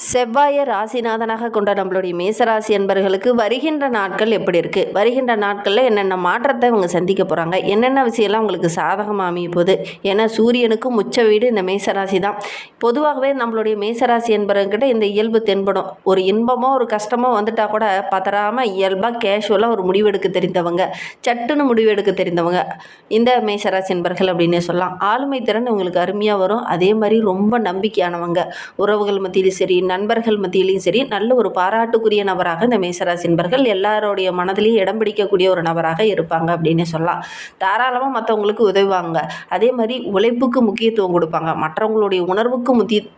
செவ்வாயை ராசிநாதனாக கொண்ட நம்மளுடைய மேசராசி என்பர்களுக்கு வருகின்ற நாட்கள் எப்படி இருக்குது, வருகின்ற நாட்களில் என்னென்ன மாற்றத்தை இவங்க சந்திக்க போகிறாங்க, என்னென்ன விஷயம்லாம் உங்களுக்கு சாதகமாக அமைய போகுது. ஏன்னா சூரியனுக்கும் உச்ச வீடு இந்த மேசராசி தான். பொதுவாகவே நம்மளுடைய மேசராசி என்பவர்கிட்ட இந்த இயல்பு தென்படும். ஒரு இன்பமோ ஒரு கஷ்டமோ வந்துட்டால் கூட பதறாமல் இயல்பாக கேஷுவலாக ஒரு முடிவெடுக்க தெரிந்தவங்க, சட்டுன்னு முடிவெடுக்க தெரிந்தவங்க இந்த மேசராசி என்பர்கள் அப்படின்னே சொல்லலாம். ஆளுமை திறன் உங்களுக்கு அருமையாக வரும். அதே மாதிரி ரொம்ப நம்பிக்கையானவங்க, உறவுகள் மத்தியிலும் சரி நண்பர்கள் மத்தியிலையும் சரி நல்ல ஒரு பாராட்டுக்குரிய நபராக இந்த மேசராசி என்பர்கள் எல்லாருடைய மனதிலையும் இடம் பிடிக்கக்கூடிய ஒரு நபராக இருப்பாங்க அப்படின்னு சொல்லலாம். தாராளமாக மற்றவங்களுக்கு உதவுவாங்க. அதே மாதிரி உழைப்புக்கு முக்கியத்துவம் கொடுப்பாங்க. மற்றவங்களுடைய உணர்வுக்கு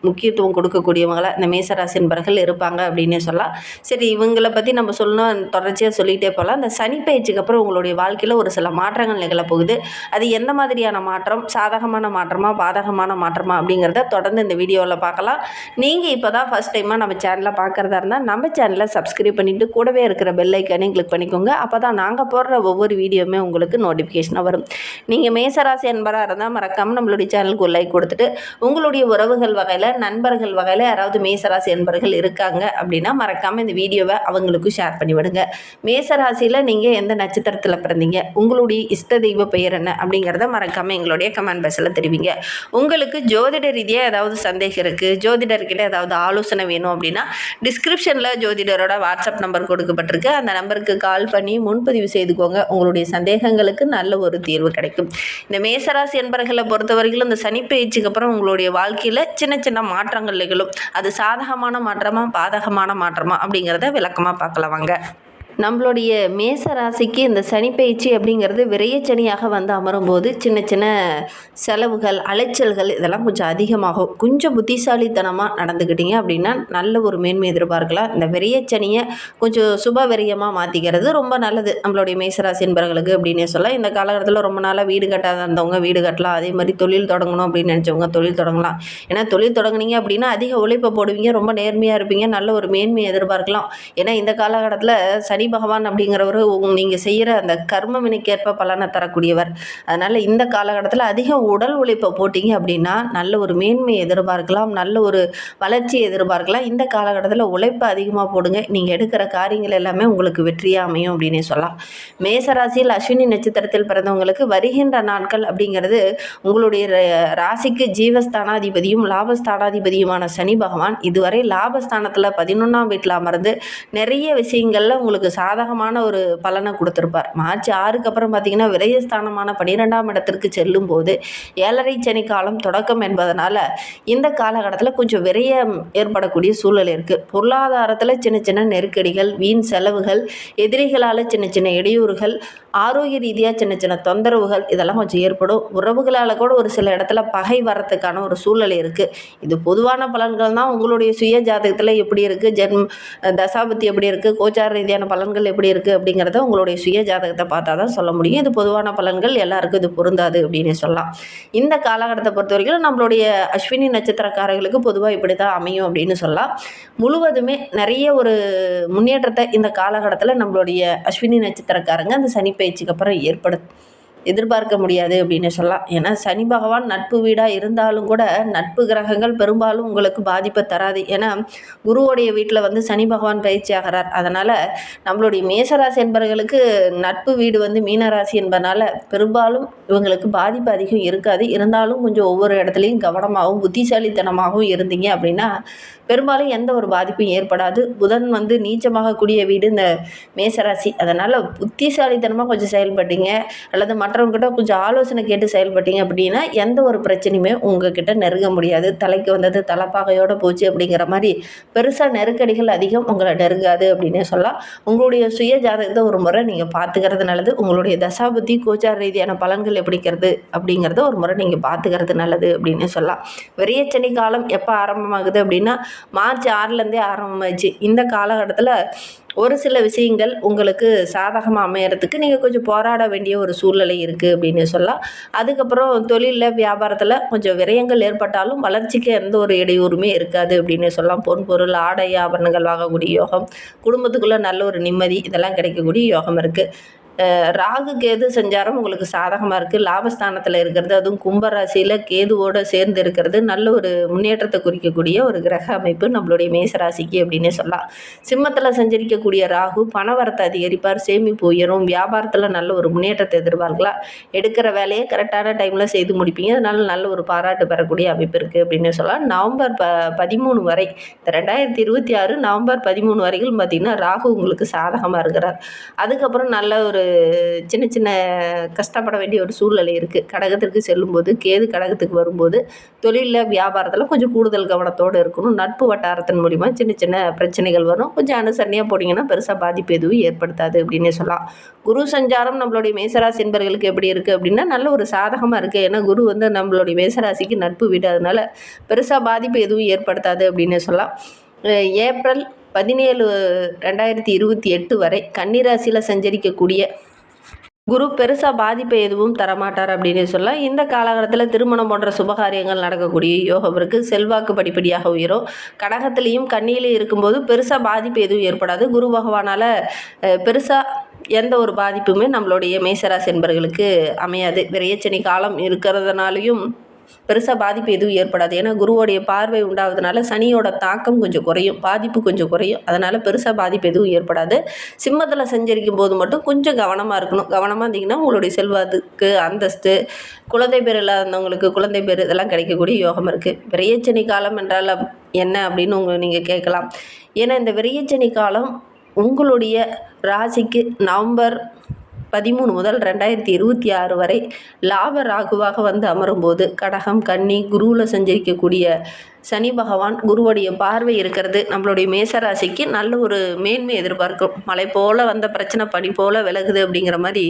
முக்கியத்துவம் கொடுக்கக்கூடியவங்கள இந்த மேசராசி என்பர்கள் இருப்பாங்க அப்படின்னே சொல்லலாம். சரி, இவங்களை பற்றி நம்ம சொல்லணும், தொடர்ச்சியாக சொல்லிகிட்டே போகலாம். இந்த சனி பயிற்சிக்கு அப்புறம் உங்களுடைய வாழ்க்கையில் ஒரு சில மாற்றங்கள் நிகழப்போகுது. அது எந்த மாதிரியான மாற்றம், சாதகமான மாற்றமா பாதகமான மாற்றமா அப்படிங்கிறத தொடர்ந்து இந்த வீடியோவில் பார்க்கலாம். நீங்கள் இப்போ தான் ஃபஸ்ட் டைமாக நம்ம சேனலை பார்க்குறதா இருந்தால் நம்ம சேனலை சப்ஸ்கிரைப் பண்ணிவிட்டு கூடவே இருக்கிற பெல் ஐக்கானையும் கிளிக் பண்ணிக்கோங்க. அப்போ தான் நாங்கள் போடுற ஒவ்வொரு வீடியோவுமே உங்களுக்கு நோட்டிஃபிகேஷனாக வரும். நீங்கள் மேசராசி என்பராக இருந்தால் மறக்காமல் நம்மளுடைய சேனலுக்கு ஒரு லைக் கொடுத்துட்டு, உங்களுடைய உறவுகள் வகையில் நண்பர்கள் வகையில் யாராவது மேசராசி என்பர்கள் இருக்காங்க அப்படின்னா மறக்காமல் இந்த வீடியோவை அவங்களுக்கும் ஷேர் பண்ணி விடுங்க. மேசராசியில் நீங்கள் எந்த நட்சத்திரத்தில் பிறந்தீங்க, உங்களுடைய இஷ்ட தெய்வ பெயர் என்ன அப்படிங்கிறத மறக்காமல் எங்களுடைய கமெண்ட் பாக்ஸில் தெரிவிங்க. உங்களுக்கு ஜோதிட ரீதியாக ஏதாவது சந்தேகம் இருக்குது, ஜோதிடர்கிட்ட ஏதாவது ஆலோசனை வேணும் அப்படின்னா டிஸ்கிரிப்ஷனில் ஜோதிடரோட வாட்ஸ்அப் நம்பர் கொடுக்கப்பட்டிருக்கு. அந்த நம்பருக்கு கால் பண்ணி முன்பதிவு செய்துக்கோங்க. உங்களுடைய சந்தேகங்களுக்கு நல்ல ஒரு தீர்வு கிடைக்கும். இந்த மேசராசி என்பர்களை பொறுத்தவரைக்கும் இந்த சனி பயிற்சிக்கு அப்புறம் உங்களுடைய வாழ்க்கையில் சின்ன சின்ன மாற்றங்கள் நிகழும். அது சாதகமான மாற்றமா பாதகமான மாற்றமா அப்படிங்கிறத விளக்கமாக பார்க்கலாம் வாங்க. நம்மளுடைய மேச ராசிக்கு இந்த சனி பயிற்சி அப்படிங்கிறது விரயச்சனியாக வந்து அமரும்போது சின்ன சின்ன செலவுகள், அலைச்சல்கள் இதெல்லாம் கொஞ்சம் அதிகமாகும். கொஞ்சம் புத்திசாலித்தனமாக நடந்துக்கிட்டீங்க அப்படின்னா நல்ல ஒரு மேன்மை எதிர்பார்க்கலாம். இந்த விரயச்சனியை கொஞ்சம் சுப விரயமாக மாற்றிக்கிறது ரொம்ப நல்லது நம்மளுடைய மேசராசி என்பவர்களுக்கு அப்படின்னே சொல்லலாம். இந்த காலகட்டத்தில் ரொம்ப நாளாக வீடு கட்டாத இருந்தவங்க வீடு கட்டலாம். அதே மாதிரி தொழில் தொடங்கணும் அப்படின்னு நினச்சவங்க தொழில் தொடங்கலாம். ஏன்னா தொழில் தொடங்குனீங்க அப்படின்னா அதிக உழைப்பை போடுவீங்க, ரொம்ப நேர்மையாக இருப்பீங்க, நல்ல ஒரு மேன்மையை எதிர்பார்க்கலாம். ஏன்னா இந்த காலகட்டத்தில் சனி பகவான் அப்படிங்கிறவர் நீங்கள் செய்கிற அந்த கர்ம வினைக்கேற்ப பலனை தரக்கூடியவர். அதனால் இந்த காலகட்டத்தில் அதிக உடல் உழைப்பை போட்டிங்க அப்படின்னா நல்ல ஒரு மேன்மையை எதிர்பார்க்கலாம், நல்ல ஒரு வளர்ச்சியை எதிர்பார்க்கலாம். இந்த காலகட்டத்தில் உழைப்பை அதிகமாக போடுங்க. நீங்கள் எடுக்கிற காரியங்கள் எல்லாமே உங்களுக்கு வெற்றியாக அமையும் அப்படின்னே சொல்லலாம். மேசராசியில் அஸ்வினி நட்சத்திரத்தில் பிறந்தவங்களுக்கு வருகின்ற நாட்கள் அப்படிங்கிறது உங்களுடைய ராசிக்கு ஜீவஸ்தானாதிபதியும் லாபஸ்தானாதிபதியுமான சனி பகவான் இதுவரை லாபஸ்தானத்தில் 11ஆம் வீட்டில் அமர்ந்து நிறைய விஷயங்களில் உங்களுக்கு சாதகமான ஒரு பலனை கொடுத்துருப்பார். மார்ச் 6க்கு அப்புறம் பார்த்தீங்கன்னா விரயஸ்தானமான 12ஆம் இடத்திற்கு செல்லும் போது 7.5 சனி காலம் தொடக்கம் என்பதனால இந்த காலகட்டத்தில் கொஞ்சம் விரயம் ஏற்படக்கூடிய சூழல் இருக்குது. பொருளாதாரத்தில் சின்ன சின்ன நெருக்கடிகள், வீண் செலவுகள், எதிரிகளால் சின்ன சின்ன இடையூறுகள், ஆரோக்கிய ரீதியாக சின்ன சின்ன தொந்தரவுகள் இதெல்லாம் கொஞ்சம் ஏற்படும். உறவுகளால் கூட ஒரு சில இடத்துல பகை வரத்துக்கான ஒரு சூழல் இருக்குது. இது பொதுவான பலன்கள் தான். உங்களுடைய சுய ஜாதகத்தில் எப்படி இருக்குது, தசாபத்தி எப்படி இருக்குது, கோச்சார ரீதியான பலன்கள் எப்படி இருக்குது அப்படிங்கிறத உங்களுடைய சுய ஜாதகத்தை பார்த்தா தான் சொல்ல முடியும். இது பொதுவான பலன்கள், எல்லாருக்கும் இது பொருந்தாது அப்படின்னு சொல்லலாம். இந்த காலகட்டத்தை பொறுத்த வரைக்கும் நம்மளுடைய அஸ்வினி நட்சத்திரக்காரர்களுக்கு பொதுவாக இப்படி தான் அமையும் அப்படின்னு சொல்லலாம். முழுவதுமே நிறைய ஒரு முன்னேற்றத்தை இந்த காலகட்டத்தில் நம்மளுடைய அஸ்வினி நட்சத்திரக்காரங்க அந்த சனி பயிற்சிக்கு அப்புறம் எதிர்பார்க்க முடியாது அப்படின்னு சொல்லலாம். ஏன்னா சனி பகவான் நட்பு வீடாக இருந்தாலும் கூட நட்பு கிரகங்கள் பெரும்பாலும் உங்களுக்கு பாதிப்பை தராது. ஏன்னா குருவோடைய வீட்டில் வந்து சனி பகவான் பயிற்சி ஆகிறார். அதனால் நம்மளுடைய மேசராசி என்பவர்களுக்கு நட்பு வீடு வந்து மீனராசி என்பதனால பெரும்பாலும் இவங்களுக்கு பாதிப்பு அதிகம் இருக்காது. இருந்தாலும் கொஞ்சம் ஒவ்வொரு இடத்துலையும் கவனமாகவும் புத்திசாலித்தனமாகவும் இருந்தீங்க அப்படின்னா பெரும்பாலும் எந்த ஒரு பாதிப்பும் ஏற்படாது. புதன் வந்து நீச்சமாகக்கூடிய வீடு இந்த மேசராசி. அதனால் புத்திசாலித்தனமாக கொஞ்சம் செயல்பட்டீங்க அல்லது மற்றவங்ககிட்ட கொஞ்சம் ஆலோசனை கேட்டு செயல்பட்டீங்க அப்படின்னா எந்த ஒரு பிரச்சனையுமே உங்ககிட்ட நெருங்க முடியாது. தலைக்கு வந்தது தலைப்பாகையோடு போச்சு அப்படிங்கிற மாதிரி பெருசாக நெருக்கடிகள் அதிகம் உங்களை நெருங்காது அப்படின்னே சொல்லலாம். உங்களுடைய சுய ஜாதகத்தை ஒரு முறை நீங்கள் பார்த்துக்கிறது நல்லது. உங்களுடைய தசாபுத்தி கோச்சார ரீதியான பலன்கள் எப்படிங்கிறது அப்படிங்கிறத ஒரு முறை நீங்கள் பார்த்துக்கிறது நல்லது அப்படின்னு சொல்லலாம். விரயச்சனி காலம் எப்போ ஆரம்பமாகுது அப்படின்னா மார்ச் 6லேருந்தே ஆரம்பமாகிடுச்சு. இந்த காலகட்டத்தில் ஒரு சில விஷயங்கள் உங்களுக்கு சாதகமாக அமையறதுக்கு நீங்கள் கொஞ்சம் போராட வேண்டிய ஒரு சூழ்நிலை இருக்குது அப்படின்னு சொல்லலாம். அதுக்கப்புறம் தொழிலில் வியாபாரத்தில் கொஞ்சம் விரயங்கள் ஏற்பட்டாலும் வளர்ச்சிக்கு எந்த ஒரு இடையூறுமே இருக்காது அப்படின்னு சொல்லலாம். பொன் பொருள் ஆடை ஆபரணங்கள் வாங்கக்கூடிய யோகம், குடும்பத்துக்குள்ளே நல்ல ஒரு நிம்மதி இதெல்லாம் கிடைக்கக்கூடிய யோகம் இருக்குது. ராகு கேது சஞ்சாரம் உங்களுக்கு சாதகமாக இருக்குது. லாபஸ்தானத்தில் இருக்கிறது, அதுவும் கும்பராசியில் கேதுவோடு சேர்ந்து இருக்கிறது நல்ல ஒரு முன்னேற்றத்தை குறிக்கக்கூடிய ஒரு கிரக அமைப்பு நம்மளுடைய மேசராசிக்கு அப்படின்னே சொல்லலாம். சிம்மத்தில் சஞ்சரிக்கக்கூடிய ராகு பணவரத்தை அதிகரிப்பார், சேமிப்பு உயரும், வியாபாரத்தில் நல்ல ஒரு முன்னேற்றத்தை எதிர்பார்க்கலாம். எடுக்கிற வேலையை கரெக்டான டைமில் செய்து முடிப்பீங்க. அதனால நல்ல ஒரு பாராட்டு பெறக்கூடிய அமைப்பு இருக்குது அப்படின்னு சொல்லலாம். நவம்பர் 13 வரை, இந்த 2026 நவம்பர் 13 வரைக்கும் பார்த்திங்கன்னா ராகு உங்களுக்கு சாதகமாக இருக்கிறார். அதுக்கப்புறம் நல்ல ஒரு சின்ன சின்ன கஷ்டப்பட வேண்டிய ஒரு சூழ்நிலை இருக்குது. கடகத்திற்கு செல்லும்போது கேது கடகத்துக்கு வரும்போது தொழிலில் வியாபாரத்தில் கொஞ்சம் கூடுதல் கவனத்தோடு இருக்கணும். நட்பு வட்டாரத்தின் மூலிமா சின்ன சின்ன பிரச்சனைகள் வரும். கொஞ்சம் அனுசரணையாக போனீங்கன்னா பெருசாக பாதிப்பு எதுவும் ஏற்படுத்தாது அப்படின்னே சொல்லலாம். குரு சஞ்சாரம் நம்மளுடைய மேசராசி என்பர்களுக்கு எப்படி இருக்குது அப்படின்னா நல்ல ஒரு சாதகமாக இருக்குது. ஏன்னா குரு நம்மளுடைய மேசராசிக்கு நட்பு வீடு, அதனால பெருசாக பாதிப்பு எதுவும் ஏற்படுத்தாது அப்படின்னே சொல்லலாம். ஏப்ரல் 17 2028 வரை கன்னிராசியில் சஞ்சரிக்கக்கூடிய குரு பெருசாக பாதிப்பை எதுவும் தரமாட்டார் அப்படின்னு சொல்லலாம். இந்த காலகட்டத்தில் திருமணம் போன்ற சுபகாரியங்கள் நடக்கக்கூடிய யோகம் இருக்குது. செல்வாக்கு படிப்படியாக உயரும். கடகத்திலையும் கன்னியிலையும் இருக்கும்போது பெருசாக பாதிப்பு எதுவும் ஏற்படாது. குரு பகவானால் பெருசாக எந்த ஒரு பாதிப்புமே நம்மளுடைய மேசராசி என்பர்களுக்கு அமையாது. விரையச்சனி காலம் இருக்கிறதுனாலையும் பெருசாக பாதிப்பு எதுவும் ஏற்படாது. ஏன்னா குருவோடைய பார்வை உண்டாவதுனால சனியோட தாக்கம் கொஞ்சம் குறையும், பாதிப்பு கொஞ்சம் குறையும். அதனால் பெருசாக பாதிப்பு எதுவும் ஏற்படாது. சிம்மத்தில் சஞ்சரிக்கும் போது மட்டும் கொஞ்சம் கவனமாக இருக்கணும். கவனமாக இருந்தீங்கன்னா உங்களுடைய செல்வாத்துக்கு, அந்தஸ்து, குழந்தை பேர் இல்லாதவங்களுக்கு குழந்தை பேர் இதெல்லாம் கிடைக்கக்கூடிய யோகம் இருக்குது. விரையச்சனி காலம் என்றால் என்ன அப்படின்னு நீங்கள் கேட்கலாம். ஏன்னா இந்த விரையச்சனி காலம் உங்களுடைய ராசிக்கு நவம்பர் 13 முதல் 2026 வரை லாப ராகுவாக வந்து அமரும்போது கடகம் கன்னி குருவில் சஞ்சரிக்கக்கூடிய சனி பகவான் குருவுடைய பார்வை இருக்கிறது நம்மளுடைய மேசராசிக்கு நல்ல ஒரு மேன்மை எதிர்பார்க்கும். மழை போல் வந்த பிரச்சனை பனி போல் விலகுது அப்படிங்கிற மாதிரி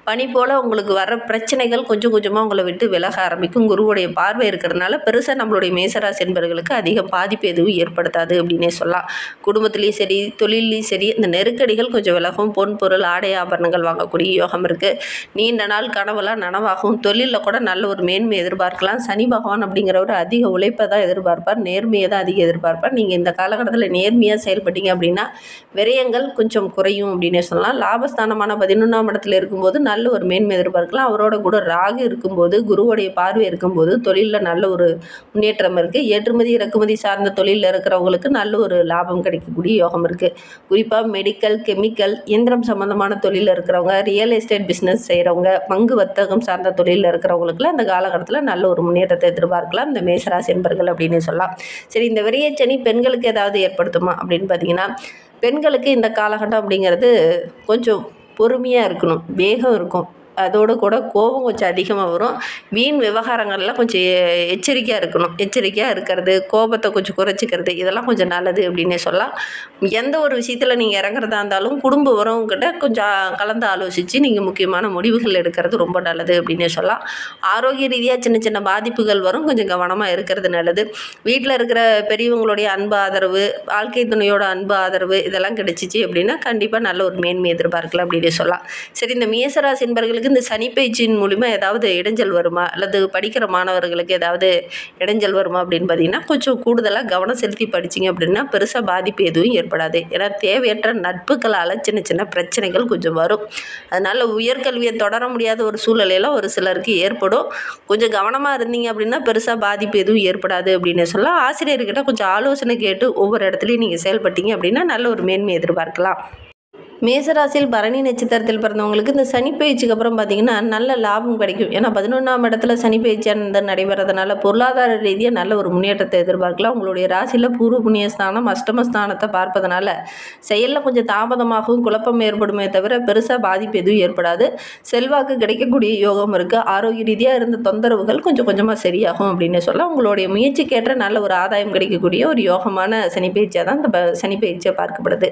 பனி போல் உங்களுக்கு வர பிரச்சனைகள் கொஞ்சம் கொஞ்சமாக உங்களை விட்டு விலக ஆரம்பிக்கும். குருவுடைய பார்வை இருக்கிறதுனால பெருசாக நம்மளுடைய மேசராசி என்பவர்களுக்கு அதிக பாதிப்பு எதுவும் ஏற்படுத்தாது அப்படின்னே சொல்லலாம். குடும்பத்துலேயும் சரி தொழிலையும் சரி இந்த நெருக்கடிகள் கொஞ்சம் விலகும். பொன் பொருள் ஆடை ஆபரணங்கள் வாங்கக்கூடிய யோகம் இருக்குது. நீண்ட நாள் கனவெல்லாம் நனவாகும். தொழிலில் கூட நல்ல ஒரு மேன்மை எதிர்பார்க்கலாம். சனி பகவான் அப்படிங்கிறவர் அதிக உழைப்பை தான் எதிர்பார்ப்பார், நேர்மையை தான் அதிக எதிர்பார்ப்பார். நீங்கள் இந்த காலகட்டத்தில் நேர்மையாக செயல்பட்டீங்க அப்படின்னா விரயங்கள் கொஞ்சம் குறையும் அப்படின்னே சொல்லலாம். லாபஸ்தானமான 11ஆம் இடத்துல இருக்கும்போது நல்ல ஒரு மேன்மை எதிர்பார்க்கலாம். அவரோட கூட ராகு இருக்கும்போது குருவுடைய பார்வை இருக்கும்போது தொழிலில் நல்ல ஒரு முன்னேற்றம் இருக்குது. ஏற்றுமதி இறக்குமதி சார்ந்த தொழிலில் இருக்கிறவங்களுக்கு நல்ல ஒரு லாபம் கிடைக்கக்கூடிய யோகம் இருக்குது. குறிப்பாக மெடிக்கல், கெமிக்கல், இயந்திரம் சம்மந்தமான தொழிலில் இருக்கிறவங்க, ரியல் எஸ்டேட் பிஸ்னஸ் செய்கிறவங்க, பங்கு வர்த்தகம் சார்ந்த தொழிலில் இருக்கிறவங்களுக்குலாம் இந்த காலகட்டத்தில் நல்ல ஒரு முன்னேற்றத்தை எதிர்பார்க்கலாம் இந்த மேசராசி என்பர்கள் அப்படின்னு சொல்லலாம். சரி, இந்த விரையச்சனி பெண்களுக்கு ஏதாவது ஏற்படுத்துமா அப்படின்னு பார்த்தீங்கன்னா பெண்களுக்கு இந்த காலகட்டம் அப்படிங்கிறது கொஞ்சம் பொறுமையாக இருக்கணும், வேகம் இருக்கும். அதோடு கூட கோபம் கொஞ்சம் அதிகமாக வரும். வீண் விவகாரங்கள்லாம் கொஞ்சம் எச்சரிக்கையாக இருக்கணும். எச்சரிக்கையாக இருக்கிறது, கோபத்தை கொஞ்சம் குறைச்சிக்கிறது, இதெல்லாம் கொஞ்சம் நல்லது அப்படின்னே சொல்லலாம். எந்த ஒரு விஷயத்தில் நீங்கள் இறங்குறதா இருந்தாலும் குடும்ப உறவுங்கிட்ட கொஞ்சம் கலந்து ஆலோசித்து நீங்கள் முக்கியமான முடிவுகள் எடுக்கிறது ரொம்ப நல்லது அப்படின்னே சொல்லலாம். ஆரோக்கிய ரீதியாக சின்ன சின்ன பாதிப்புகள் வரும், கொஞ்சம் கவனமாக இருக்கிறது நல்லது. வீட்டில் இருக்கிற பெரியவங்களுடைய அன்பு ஆதரவு, வாழ்க்கை துணையோட அன்பு ஆதரவு இதெல்லாம் கிடைச்சிச்சு அப்படின்னா கண்டிப்பாக நல்ல ஒரு மேன்மை எதிர்பார்க்கலாம் அப்படின்னே சொல்லலாம். சரி, இந்த மேசராசி என்பர்களுக்கு இந்த சனி பயிற்சியின் மூலிமா ஏதாவது இடைஞ்சல் வருமா, அல்லது படிக்கிற மாணவர்களுக்கு ஏதாவது இடைஞ்சல் வருமா அப்படின்னு பார்த்தீங்கன்னா கொஞ்சம் கூடுதலாக கவனம் செலுத்தி படிச்சிங்க அப்படின்னா பெருசாக பாதிப்பு எதுவும் ஏற்படாது. ஏன்னா தேவையற்ற நட்புகளால் சின்ன சின்ன பிரச்சனைகள் கொஞ்சம் வரும். அதனால் உயர்கல்வியை தொடர முடியாத ஒரு சூழ்நிலையெல்லாம் ஒரு சிலருக்கு ஏற்படும். கொஞ்சம் கவனமாக இருந்தீங்க அப்படின்னா பெருசாக பாதிப்பு எதுவும் ஏற்படாது அப்படின்னு சொல்லலாம். ஆசிரியர்கிட்ட கொஞ்சம் ஆலோசனை கேட்டு ஒவ்வொரு இடத்துலையும் நீங்கள் செயல்பட்டீங்க அப்படின்னா நல்ல ஒரு மேன்மை எதிர்பார்க்கலாம். மேசராசியில் பரணி நட்சத்திரத்தில் பிறந்தவங்களுக்கு இந்த சனி பயிற்சிக்கு அப்புறம் பார்த்திங்கன்னா நல்ல லாபம் கிடைக்கும். ஏன்னா 11ஆம் இடத்துல சனி பயிற்சியானது நடைபெறதுனால பொருளாதார ரீதியாக நல்ல ஒரு முன்னேற்றத்தை எதிர்பார்க்கலாம். உங்களுடைய ராசியில் பூர்வ புண்ணியஸ்தானம் அஷ்டமஸ்தானத்தை பார்ப்பதனால செயலில் கொஞ்சம் தாமதமாகவும் குழப்பம் ஏற்படுமே தவிர பெருசாக பாதிப்பு எதுவும் ஏற்படாது. செல்வாக்கு கிடைக்கக்கூடிய யோகம் இருக்குது. ஆரோக்கிய ரீதியாக இருந்த தொந்தரவுகள் கொஞ்சம் கொஞ்சமாக சரியாகும் அப்படின்னு சொல்லலாம். உங்களுடைய முயற்சிக்கேற்ற நல்ல ஒரு ஆதாயம் கிடைக்கக்கூடிய ஒரு யோகமான சனி பயிற்சியாக தான் இந்த சனி பயிற்சியாக பார்க்கப்படுது.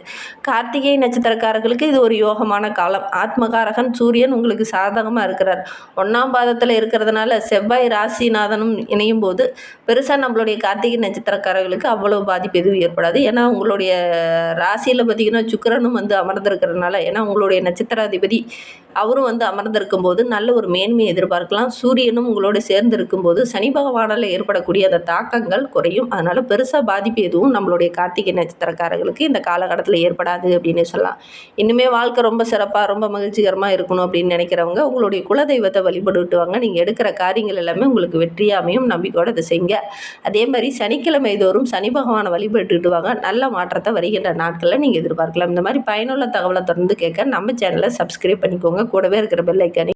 கார்த்திகை நட்சத்திரக்காரர்களுக்கு இது ஒரு யோகமான காலம். ஆத்மகாரகன் சூரியன் உங்களுக்கு சாதகமாக இருக்கிறார். 1ஆம் பாதத்தில் இருக்கிறதுனால செவ்வாய் ராசிநாதனும் இணையும் போது பெருசாக நம்மளுடைய கார்த்திகை நட்சத்திரக்காரர்களுக்கு அவ்வளவு பாதிப்பு எதுவும் ஏற்படாது. ஏன்னா உங்களுடைய ராசியில் பார்த்திங்கன்னா சுக்கிரனும் வந்து அமர்ந்திருக்கிறதுனால, ஏன்னா உங்களுடைய நட்சத்திராதிபதி அவரும் வந்து அமர்ந்திருக்கும் போது நல்ல ஒரு மேன்மையை எதிர்பார்க்கலாம். சூரியனும் உங்களோடு சேர்ந்து இருக்கும்போது சனி பகவானால் ஏற்படக்கூடிய அந்த தாக்கங்கள் குறையும். அதனால் பெருசாக பாதிப்பு எதுவும் நம்மளுடைய கார்த்திகை நட்சத்திரக்காரர்களுக்கு இந்த காலகட்டத்தில் ஏற்படாது அப்படின்னு சொல்லலாம். இன்னுமே வாழ்க்கை ரொம்ப சிறப்பாக ரொம்ப மகிழ்ச்சிகரமாக இருக்கணும் அப்படின்னு நினைக்கிறவங்க உங்களுடைய குலதெய்வத்தை வழிபட்டுட்டு வாங்க. நீங்கள் எடுக்கிற காரியங்கள் எல்லாமே உங்களுக்கு வெற்றியாக அமையும். நம்பிக்கையோடு அதை செய்யுங்க. அதே மாதிரி சனிக்கிழமை தோறும் சனி பகவானை வழிபட்டுட்டு வாங்க. நல்ல மாற்றத்தை வருகின்ற நாட்களில் நீங்கள் எதிர்பார்க்கலாம். இந்த மாதிரி பயனுள்ள தகவலை தொடர்ந்து கேட்க நம்ம சேனலை சப்ஸ்கிரைப் பண்ணிக்கோங்க. கூடவே இருக்கிற பெல் ஐக்கானை